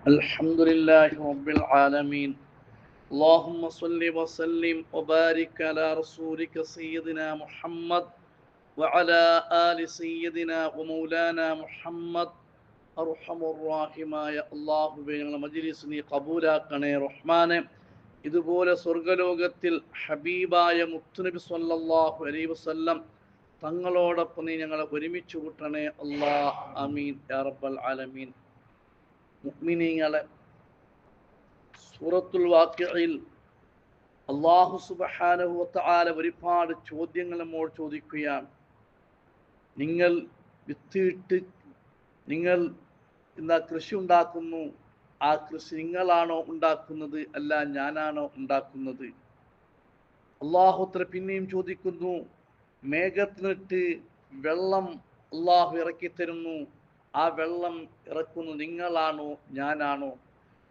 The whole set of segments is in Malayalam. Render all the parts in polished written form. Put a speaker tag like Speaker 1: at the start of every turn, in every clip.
Speaker 1: الحمد لله رب العالمين. اللهم صل وسلم وبارك على رسولك سيدنا محمد وعلى آل سيدنا ومولانا محمد. അർഹമുറാഹിമായ അല്ലാഹുവേ, ഞങ്ങളുടെ മജ്‌ലിസ് നീ കബൂലാക്കണേ റഹ്മാനെ. ഇതുപോലെ സ്വർഗലോകത്തിൽ ഹബീബായ മുത്തുനബി സ്വല്ലല്ലാഹു അലൈഹി വസല്ലം തങ്ങളോടൊപ്പം നീ ഞങ്ങളെ ഒരുമിച്ച് കൂട്ടണേ അല്ലാഹ്. ആമീൻ യാ റബ്ബൽ ആലമീൻ. മുഅ്മിനീങ്ങളെ, സൂറത്തുൽ വാഖിഅയിൽ അല്ലാഹു സുബ്ഹാനഹു വ തആല ഒരുപാട് ചോദ്യങ്ങൾ നമ്മോട് ചോദിക്കുകയാണ്. നിങ്ങൾ വിത്തിട്ട് നിങ്ങൾ എന്താ കൃഷി ഉണ്ടാക്കുന്നു, ആ കൃഷി നിങ്ങളാണോ ഉണ്ടാക്കുന്നത്, അല്ല ഞാനാണോ ഉണ്ടാക്കുന്നത്? അല്ലാഹു പിന്നെയും ചോദിക്കുന്നു, മേഘത്തിനിട്ട് വെള്ളം അല്ലാഹു ഇറക്കി തരുന്നു, ആ വെള്ളം ഇറക്കുന്നു നിങ്ങളാണോ ഞാനാണോ?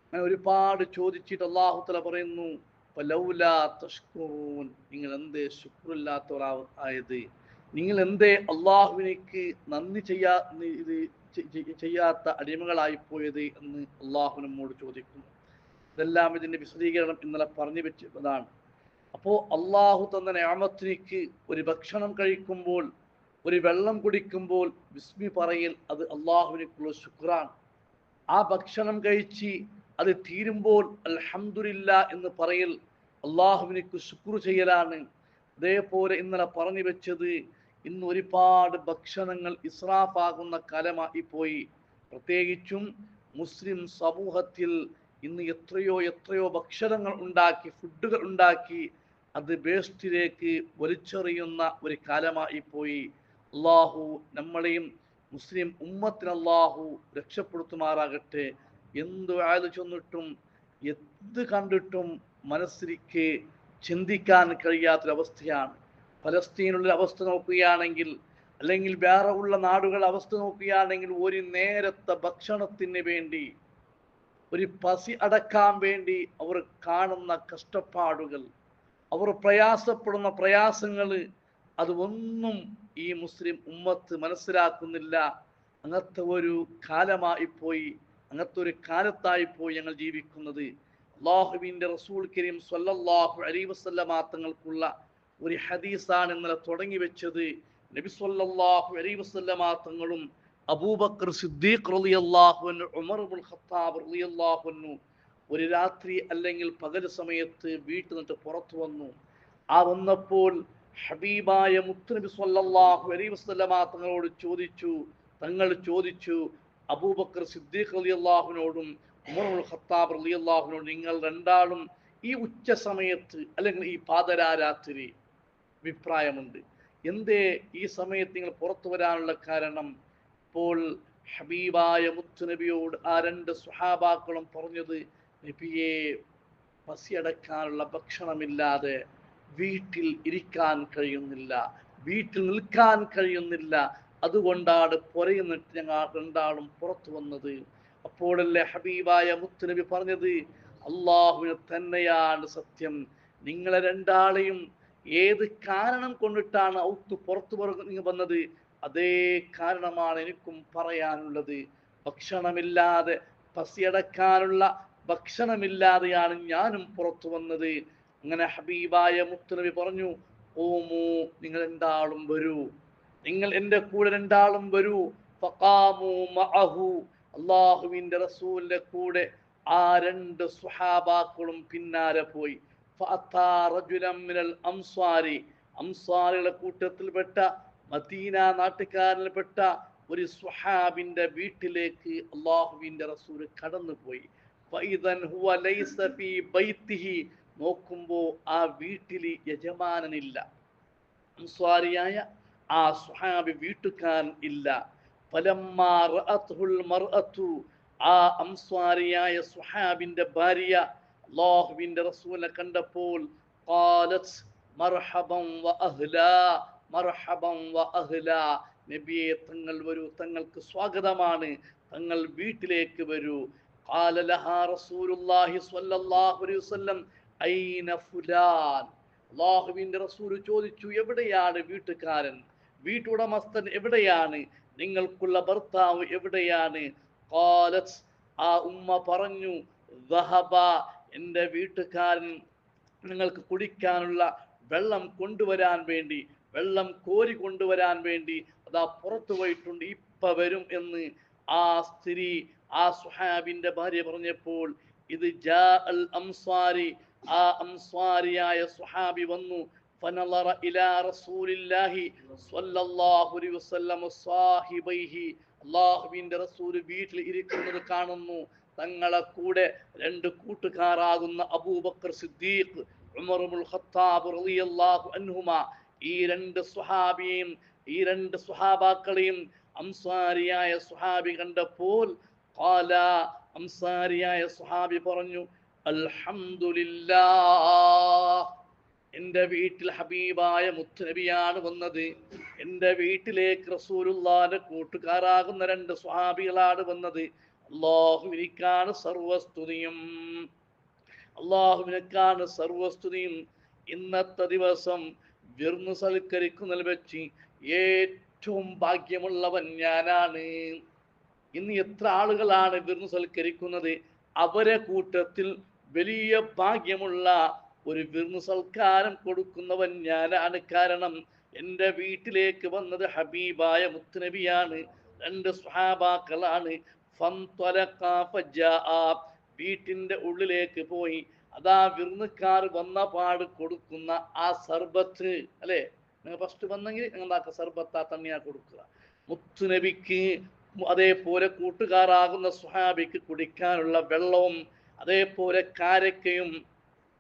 Speaker 1: അങ്ങനെ ഒരുപാട് ചോദിച്ചിട്ട് അല്ലാഹു തആല പറയുന്നു, ഫലൗലാ തഷ്കുറൂൻ, നിങ്ങൾ എന്തേ ശുക്രില്ലാത്തവരായത്, നിങ്ങൾ എന്തേ അള്ളാഹുവിനേക്ക് നന്ദി ചെയ്യാത്ത അടിമകളായി പോയത് എന്ന് അള്ളാഹു നമ്മോട് ചോദിക്കുന്നു. ഇതെല്ലാം ഇതിന്റെ വിശദീകരണം ഇന്നലെ പറഞ്ഞു വെച്ചതാണ്. അപ്പോൾ അള്ളാഹു തന്ന നിഅമത്തിലേക്ക് ഒരു ഭക്ഷണം കഴിക്കുമ്പോൾ, ഒരു വെള്ളം കുടിക്കുമ്പോൾ ബിസ്മി പറയൽ അത് അള്ളാഹുവിനേക്കുള്ള ശുക്രാണ്. ആ ഭക്ഷണം കഴിച്ച് അത് തീരുമ്പോൾ അൽഹംദുലില്ലാ എന്ന് പറയൽ അള്ളാഹുവിനേക്ക് ശുക്ർ ചെയ്യലാണ്. അതേപോലെ ഇന്നലെ പറഞ്ഞു വെച്ചത്, ഇന്ന് ഒരുപാട് ഭക്ഷണങ്ങൾ ഇസ്രാഫാകുന്ന കാലമായി പോയി. പ്രത്യേകിച്ചും മുസ്ലിം സമൂഹത്തിൽ ഇന്ന് എത്രയോ ഭക്ഷണങ്ങൾ ഉണ്ടാക്കി, ഫുഡുകൾ ഉണ്ടാക്കി അത് വേസ്റ്റിലേക്ക് വലിച്ചെറിയുന്ന ഒരു കാലമായി പോയി. അള്ളാഹു നമ്മളെയും മുസ്ലിം ഉമ്മത്തിന് അള്ളാഹു രക്ഷപ്പെടുത്തുമാറാകട്ടെ. എന്ത് ആയത് ചെന്നിട്ടും എന്ത് കണ്ടിട്ടും മനസ്സിലേക്ക് ചിന്തിക്കാൻ കഴിയാത്തൊരവസ്ഥയാണ്. ഫലസ്തീനുള്ള അവസ്ഥ നോക്കുകയാണെങ്കിൽ, അല്ലെങ്കിൽ വേറെ ഉള്ള നാടുകളുടെ അവസ്ഥ നോക്കുകയാണെങ്കിൽ, ഒരു നേരത്തെ ഭക്ഷണത്തിന് വേണ്ടി, ഒരു പസി അടക്കാൻ വേണ്ടി അവർ കാണുന്ന കഷ്ടപ്പാടുകൾ, അവർ പ്രയാസപ്പെടുന്ന പ്രയാസങ്ങൾ, അതൊന്നും ഈ മുസ്ലിം ഉമ്മത്ത് മനസ്സിലാക്കുന്നില്ല. അങ്ങനത്തെ ഒരു കാലമായി പോയി, അങ്ങനത്തെ ഒരു കാലത്തായി പോയി ഞങ്ങൾ ജീവിക്കുന്നത്. അല്ലാഹുവിൻ്റെ റസൂൽ കരീം സ്വല്ലല്ലാഹു അലൈഹി വസല്ലമ തങ്ങൾക്കുള്ള ഒരു ഹദീസാണ് ഇന്നലെ തുടങ്ങി വെച്ചത്. നബി സ്വല്ലല്ലാഹു അലൈഹി വസല്ലമ തങ്ങളും അബൂബക്കർ സിദ്ദീഖ് റളിയല്ലാഹു അൻഹു, ഉമർ ഇബ്നുൽ ഖത്താബ് റളിയല്ലാഹു അൻഹു ഒരു രാത്രി അല്ലെങ്കിൽ പകൽ സമയത്ത് വീട്ടിൽ നിന്നിട്ട് പുറത്തു വന്നു. ആ വന്നപ്പോൾ ഹബീബായ മുത്തുനബി സ്വല്ലല്ലാഹു അലൈഹി വസല്ലമ തങ്ങൾ ചോദിച്ചു അബൂബക്കർ സിദ്ദീഖ് റളിയല്ലാഹുവിനോടും ഉമർ ഇബ്നുൽ ഖത്താബ് റളിയല്ലാഹുവിനോടും, നിങ്ങൾ രണ്ടാളും ഈ ഉച്ച സമയത്ത് അല്ലെങ്കിൽ ഈ പാതിരാത്രി അഭിപ്രായമുണ്ട്, എന്തേ ഈ സമയത്ത് നിങ്ങൾ പുറത്തു വരാനുള്ള കാരണം? ഇപ്പോൾ ഹബീബായ മുത്തുനബിയോട് ആ രണ്ട് സ്വഹാബാക്കളും പറഞ്ഞത്, നബിയെ, പസിയടക്കാനുള്ള ഭക്ഷണമില്ലാതെ വീട്ടിൽ ഇരിക്കാൻ കഴിയുന്നില്ല, വീട്ടിൽ നിൽക്കാൻ കഴിയുന്നില്ല, അതുകൊണ്ടാണ് പുറയുന്നിട്ട് ഞങ്ങൾ രണ്ടാളും പുറത്തു വന്നത്. അപ്പോഴല്ലേ ഹബീബായ മുത്തുനബി പറഞ്ഞത്, അള്ളാഹുവിനെ തന്നെയാണ് സത്യം, നിങ്ങളെ രണ്ടാളെയും ഏത് കാരണം കൊണ്ടിട്ടാണ് പുറത്തു വന്നത്, അതേ കാരണമാണ് എനിക്കും പറയാനുള്ളത്. ഭക്ഷണമില്ലാതെ, പസിയടക്കാനുള്ള ഭക്ഷണമില്ലാതെയാണ് ഞാനും പുറത്തു വന്നത്. അങ്ങനെ ഹബീബായ മുത്തുനബി പറഞ്ഞു, ഓമു, നിങ്ങൾ രണ്ടാളും വരൂ, നിങ്ങൾ എൻ്റെ കൂടെ രണ്ടാളും വരൂ. ഫഖാമു മഅഹു, അല്ലാഹുവിൻ്റെ റസൂലിന്റെ കൂടെ ആ രണ്ട് സ്വഹാബാക്കളും പിന്നാലെ പോയി. ഫഅതാ റജുലൻ മിനൽ അൻസ്വാരി, അൻസ്വാരികളുടെ കൂട്ടത്തിൽപ്പെട്ട, മദീന നാട്ടുകാരിൽപ്പെട്ട ഒരു സ്വഹാബിന്റെ വീട്ടിലേക്ക് അല്ലാഹുവിൻ്റെ റസൂൽ കടന്നുപോയി. ഫഇദൻ ഹുവ ലൈസ ഫീ ബൈതിഹി, നോക്കുമ്പോ ആ വീട്ടിൽ യജമാനനില്ല, അൻസ്വാരിയായ ആ സ്വഹാബി വീട്ടുകാരൻ ഇല്ല. ഫലമ്മാ റഅത്ഹുൽ മർഅതു, ആ അൻസ്വാരിയായ സ്വഹാബിന്റെ ഭാര്യ അല്ലാഹുവിൻ്റെ റസൂലിനെ കണ്ടപ്പോൾ ഖാലത്ത് മർഹബൻ വ അഹ്ലാ, മർഹബൻ വ അഹ്ലാ, നബിയെ, തങ്ങൾ വരൂ, തങ്ങൾക്ക് സ്വാഗതമാണ്, തങ്ങൾ വീട്ടിലേക്ക് വരൂ. ഖാല ലഹാ റസൂലുള്ളാഹി സ്വല്ലല്ലാഹു അലൈഹി വസല്ലം ഐന ഫുലാൻ, അല്ലാഹുവിൻ്റെ റസൂൽ ചോദിച്ചു, എവിടെയാണ് വീട്ടുകാരൻ, വീട്ടുടമസ്ഥൻ എവിടെയാണ്, നിങ്ങൾക്കുള്ള ഭർത്താവ് എവിടെയാണ്? ഖാലത്ത്, ആ ഉമ്മ പറഞ്ഞു, ദഹബ, എൻ്റെ വീട്ടുകാരൻ നിങ്ങൾക്ക് കുടിക്കാനുള്ള വെള്ളം കൊണ്ടുവരാൻ വേണ്ടി, വെള്ളം കോരി കൊണ്ടുവരാൻ വേണ്ടി അതാ പുറത്തു പോയിട്ടുണ്ട്, ഇപ്പ വരും എന്ന് ആ സ്ത്രീ, ആ സുഹാബിന്റെ ഭാര്യ പറഞ്ഞപ്പോൾ, ഇത് ജാ അൽ അംസ്വാരി, ആ അംസ്വാരിയായ സുഹാബി വന്നു. فنظر إلى رسول الله صلى الله عليه وسلم صاحبيه, അള്ളാഹുവിന്റെ റസൂൽ വീട്ടിൽ ഇരിക്കുന്നത് കാണുന്നു. തങ്ങളെ കൂടെ രണ്ട് കൂട്ടുകാരാകുന്ന അബൂബക്കർ സിദ്ദീഖ്, ഉമർ ഇബ്നുൽ ഖത്താബ് റളിയല്ലാഹു അൻഹുമ, ഈ രണ്ട് സ്വഹാബിയും ഈ രണ്ട് സ്വഹാബാക്കളെയും അൻസാരിയായ സ്വഹാബി കണ്ടപ്പോൾ, ഖാല, അൻസാരിയായ സ്വഹാബി പറഞ്ഞു, അൽഹംദുലില്ലാഹ്, എൻ്റെ വീട്ടിൽ ഹബീബായ മുത്തുനബിയാണ് വന്നത്, എൻ്റെ വീട്ടിലേക്ക് റസൂലുള്ളാഹിന്റെ കൂട്ടുകാരാകുന്ന രണ്ട് സ്വഹാബികളാണ് വന്നത്. അല്ലാഹുവിനിക്കാണ് സർവസ്തുതിയും, അല്ലാഹുവിനേക്കാണ് സർവസ്തുതിയും. ഇന്നത്തെ ദിവസം വിരുന്ന് സൽക്കരിക്കുന്നതിൽ വെച്ച് ഏറ്റവും ഭാഗ്യമുള്ളവൻ ഞാനാണ്. ഇന്ന് എത്ര ആളുകളാണ് വിരുന്ന് സൽക്കരിക്കുന്നത്? അവരെ കൂട്ടത്തിൽ വലിയ ഭാഗ്യമുള്ള ഒരു വിരുന്ന് സൽക്കാരം കൊടുക്കുന്നവൻ ഞാനാണ്. കാരണം എൻ്റെ വീട്ടിലേക്ക് വന്നത് ഹബീബായ മുത്തുനബിയാണ്, രണ്ട് സ്വഹാബാക്കളാണ്. വീട്ടിൻ്റെ ഉള്ളിലേക്ക് പോയി, അതാ വിരുന്നുകാർ വന്ന പാട് കൊടുക്കുന്ന ആ സർബത്ത്, അല്ലെ, നിങ്ങൾ ഫസ്റ്റ് വന്നെങ്കിൽ എന്താക്കുക, സർബത്ത് ആ തണ്ണിയാ കൊടുക്കുക. മുത്തുനബിക്ക് അതേപോലെ കൂട്ടുകാരാകുന്ന സ്വഹാബിക്ക് കുടിക്കാനുള്ള വെള്ളവും അതേപോലെ കാരക്കയും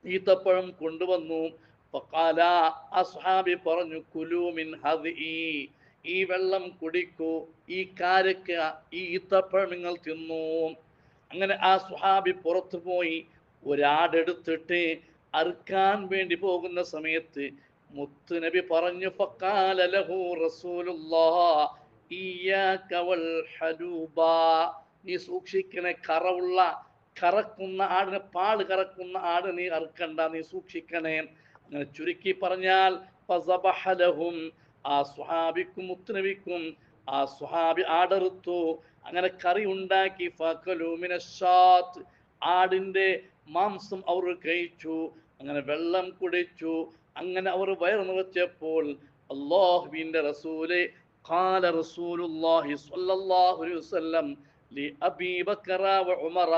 Speaker 1: ഈത്തപ്പഴം കൊണ്ടുവന്നു. ഫഖാല, ആ സ്വഹാബി പറഞ്ഞു, കുലൂ മിൻ ഹദിഇ, ഈ വെള്ളം കുടിക്കൂ, ഈ കാരക്ക, ഈ ഈത്തപ്പഴം നിങ്ങൾ തിന്നു. അങ്ങനെ ആ സ്വഹാബി പുറത്തു പോയി ഒരാടെടുത്തിട്ട് അറുക്കാൻ വേണ്ടി പോകുന്ന സമയത്ത് മുത്തുനബി പറഞ്ഞു, ഫഖാല ലഹു റസൂലുള്ളാഹ് ഇയ്യാക വൽ ഹലൂബ, നീ സൂക്ഷിക്കണേ, കറക്കുന്ന ആടിനെ, പാല് കറക്കുന്ന ആട് നീ അറുക്കണ്ട, നീ സൂക്ഷിക്കണേ. അങ്ങനെ ചുരുക്കി പറഞ്ഞാൽ, ഫസബഹലഹും, ആ സ്വഹാബിക്കും മുത്തുനബിക്കും ആ സ്വഹാബി ആടറുത്തു. അങ്ങനെ കറി ഉണ്ടാക്കി. ഫകലൂ മിനശ്ശാത്ത്, ആടിന്റെ മാംസം അവർ കഴിച്ചു. അങ്ങനെ വെള്ളം കുടിച്ചു. അങ്ങനെ അവർ വയറ് നിറച്ചപ്പോൾ അല്ലാഹുവിന്റെ റസൂലെ, ഖാല റസൂലുള്ളാഹി സ്വല്ലല്ലാഹു അലൈഹി വസല്ലം ലി അബീ ബക്കറ വ ഉമറ,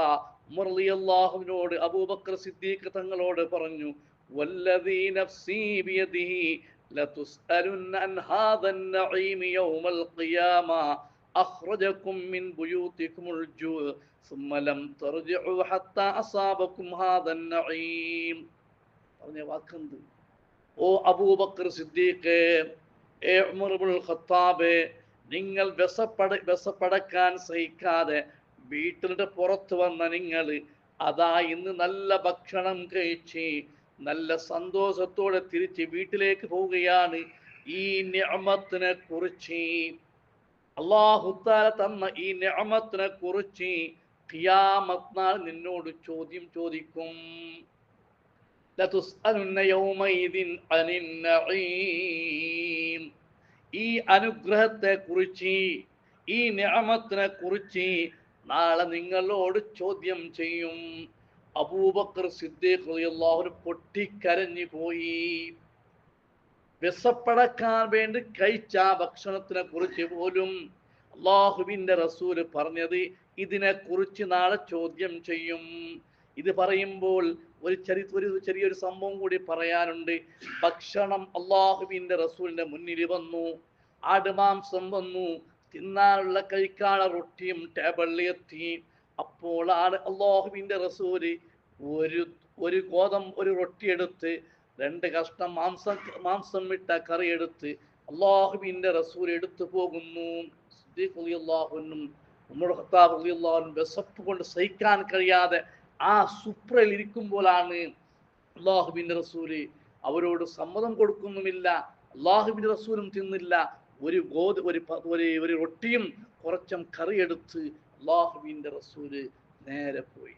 Speaker 1: ഉമർ റളിയല്ലാഹുവിനോട് അബൂബക്കർ സിദ്ദീഖ് തങ്ങളോട് പറഞ്ഞു, വല്ലദീ നഫ്സീ ബിയദിഹി ലതുസ്അലുന്ന അൻ ഹാദൻ നഈം യൗമൽ ഖിയാമ അഖ്റജകും മിൻ ബുയൂതികുമുൽ ജൂ ثم لم ترجعوا حتى أصابكم هذا النعيم. പറഞ്ഞ വാക്കുണ്ട്, ഓ അബൂബക്കർ സിദ്ദീഖ്, ഏ ഉമർ ഇബ്നുൽ ഖത്താബ്, നിങ്ങൾ വിശപ്പടക്കാൻ സഹിക്കാതെ വീട്ടിലിട്ട് പുറത്തു വന്ന നിങ്ങൾ അതാ ഇന്ന് നല്ല ഭക്ഷണം കഴിച്ച് നല്ല സന്തോഷത്തോടെ തിരിച്ച് വീട്ടിലേക്ക് പോവുകയാണ്. ഈ നിഅമത്തിനെ കുറിച്ച്, അല്ലാഹു തആല തന്ന ഈ നിഅമത്തിനെ കുറിച്ച് ഖിയാമത്ത് നാൾ നിന്നോട് ചോദ്യം ചോദിക്കും. ലതുസ്അലുന്ന യൗമഇദിൻ അനിൻ നഈം, ഈ അനുഗ്രഹത്തെ കുറിച്ച്, ഈ നിഅമത്തിനെ കുറിച്ച് നാളെ നിങ്ങളോട് ചോദ്യം ചെയ്യും. അബൂബക്കർ സിദ്ദീഖ് റളിയല്ലാഹു അൻഹു പൊട്ടിക്കരഞ്ഞു പോയി. വിശപ്പടക്കാൻ വേണ്ടി കഴിച്ച ഭക്ഷണത്തിനെ കുറിച്ച് പോലും അല്ലാഹുവിന്റെ റസൂൽ പറഞ്ഞത് ഇതിനെ കുറിച്ച് നാളെ ചോദ്യം ചെയ്യും. ഇത് പറയുമ്പോൾ ഒരു ചെറിയൊരു സംഭവം കൂടി പറയാനുണ്ട്. ഭക്ഷണം അല്ലാഹുവിന്റെ റസൂലിന്റെ മുന്നിൽ വന്നു, ആടുമാംസം വന്നു, തിന്നാനുള്ള കഴിക്കാനുള്ള റൊട്ടിയും ടേബിളിൽ എത്തി. അപ്പോഴാണ് അല്ലാഹുവിന്റെ റസൂല് ഒരു റൊട്ടി എടുത്ത് 2 കഷ്ണം മാംസം ഇട്ട കറി എടുത്ത് അല്ലാഹുവിന്റെ റസൂൽ എടുത്തു പോകുന്നു. സിദ്ദീഖ് റളിയല്ലാഹു അൻഹു, ഉമർ ഖത്താബ് റളിയല്ലാഹു അൻഹു വിശപ്പ് കൊണ്ട് സഹിക്കാൻ കഴിയാതെ ആ സുപ്രയിൽ ഇരിക്കുമ്പോഴാണ് അല്ലാഹുവിന്റെ റസൂല് അവരോട് സമ്മതം കൊടുക്കുന്നുമില്ല. അല്ലാഹുവിന്റെ റസൂലും തിന്നില്ല. ഒരു റൊട്ടിയും കുറച്ചും കറിയെടുത്ത് അല്ലാഹുവിന്റെ റസൂല് നേരെ പോയി.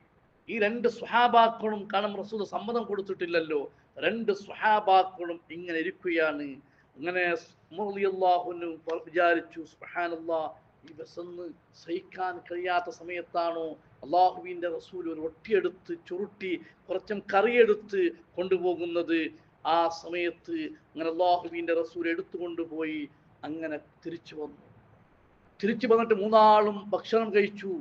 Speaker 1: ഈ 2 സ്വഹാബാക്കളും, കാരണം റസൂൽ സമ്മതം കൊടുത്തിട്ടില്ലല്ലോ, 2 സ്വഹാബാക്കളും ഇങ്ങനെ ഇരിക്കുകയാണ്. അങ്ങനെ ഉമർ റളിയല്ലാഹു അൻഹു വിചാരിച്ചു, സുബ്ഹാനല്ലാഹ്, ഈ വിശന്ന് സഹിക്കാൻ കഴിയാത്ത സമയത്താണോ അള്ളാഹുവിൻ്റെ റസൂൽ ഒരു ഒട്ടിയെടുത്ത് ചുരുട്ടി കുറച്ചും കറിയെടുത്ത് കൊണ്ടുപോകുന്നത്. ആ സമയത്ത് അങ്ങനെ അള്ളാഹുവിൻ്റെ റസൂൽ എടുത്തുകൊണ്ടുപോയി അങ്ങനെ തിരിച്ചു വന്നിട്ട് മൂന്നാളും ഭക്ഷണം കഴിച്ചു.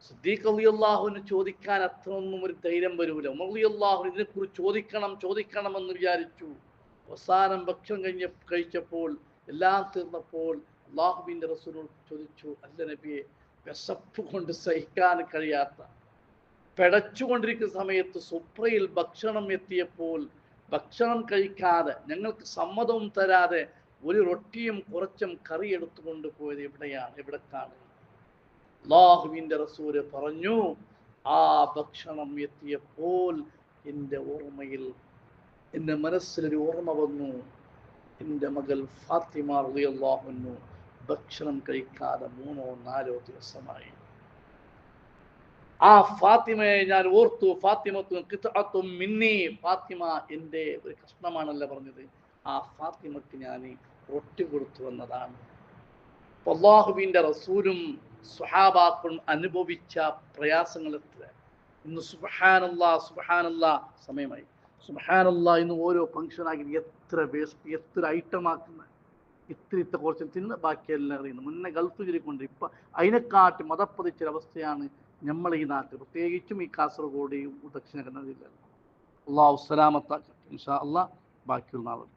Speaker 1: സിദ്ദീഖ് റളിയല്ലാഹുവിന് ചോദിക്കാൻ അത്രയൊന്നും ഒരു ധൈര്യം വരൂല. ഉമർ റളിയല്ലാഹു ഇതിനെക്കുറിച്ച് ചോദിക്കണമെന്ന് വിചാരിച്ചു. അവസാനം ഭക്ഷണം കഴിച്ചപ്പോൾ എല്ലാം തീർന്നപ്പോൾ അള്ളാഹുവിൻ്റെ റസൂൽ ചോദിച്ചു, അല്ല നബിയെ, വിശപ്പ് കൊണ്ട് സഹിക്കാൻ കഴിയാത്ത പിടച്ചുകൊണ്ടിരിക്കുന്ന സമയത്ത് സുപ്രയിൽ ഭക്ഷണം എത്തിയപ്പോൾ ഭക്ഷണം കഴിക്കാതെ ഞങ്ങൾക്ക് സമ്മതവും തരാതെ ഒരു റൊട്ടിയും കുറച്ചും കറി എടുത്തുകൊണ്ട് പോയത് എവിടേക്കാണ്? അല്ലാഹുവിൻ്റെ റസൂല് പറഞ്ഞു, ആ ഭക്ഷണം എത്തിയപ്പോൾ എൻ്റെ മനസ്സിലൊരു ഓർമ്മ വന്നു. എൻ്റെ മകൾ ഫാത്തിമ റളിയല്ലാഹു അൻഹ ഭക്ഷണം കഴിക്കാതെ 3-4 ദിവസമായി. ആ ഫാത്തിമയെ ഞാൻ ഓർത്തു. ഫാത്തിമത്തും മിന്നി, ഫാത്തിമ എൻ്റെ ഒരു കഷ്ണമാണല്ലോ പറഞ്ഞത്. ആ ഫാത്തിമക്ക് ഞാൻ റൊട്ടി കൊടുത്തു വന്നതാണ്. അല്ലാഹുവിൻ്റെ റസൂലും സ്വഹാബാക്കളും അനുഭവിച്ച പ്രയാസങ്ങൾ എത്ര! ഇന്ന് സുബ്ഹാനല്ലാഹ് സമയമായി. സുബ്ഹാനല്ലാഹ് ഇന്ന് ഓരോ ഫംഗ്ഷനാക്കി എത്ര ഐറ്റം ആക്കുന്ന, ഇത്ര കുറച്ച് തിന്ന് ബാക്കിയെല്ലാം അറിയുന്നു. മുന്നേ ഗൾഫ് ചൊല്ലിക്കൊണ്ട് ഇപ്പം അതിനെക്കാട്ടി മതപ്പതിച്ചൊരവസ്ഥയാണ് നമ്മൾ ഈ നാട്ടിൽ, പ്രത്യേകിച്ചും ഈ കാസർഗോഡ് ദക്ഷിണ കന്നഡ ജില്ലയിൽ. അള്ളാഹു സലാമത്താക്കട്ടെ. ഇൻഷാ അള്ളാഹ് ബാക്കിയുള്ള നാളുകൾ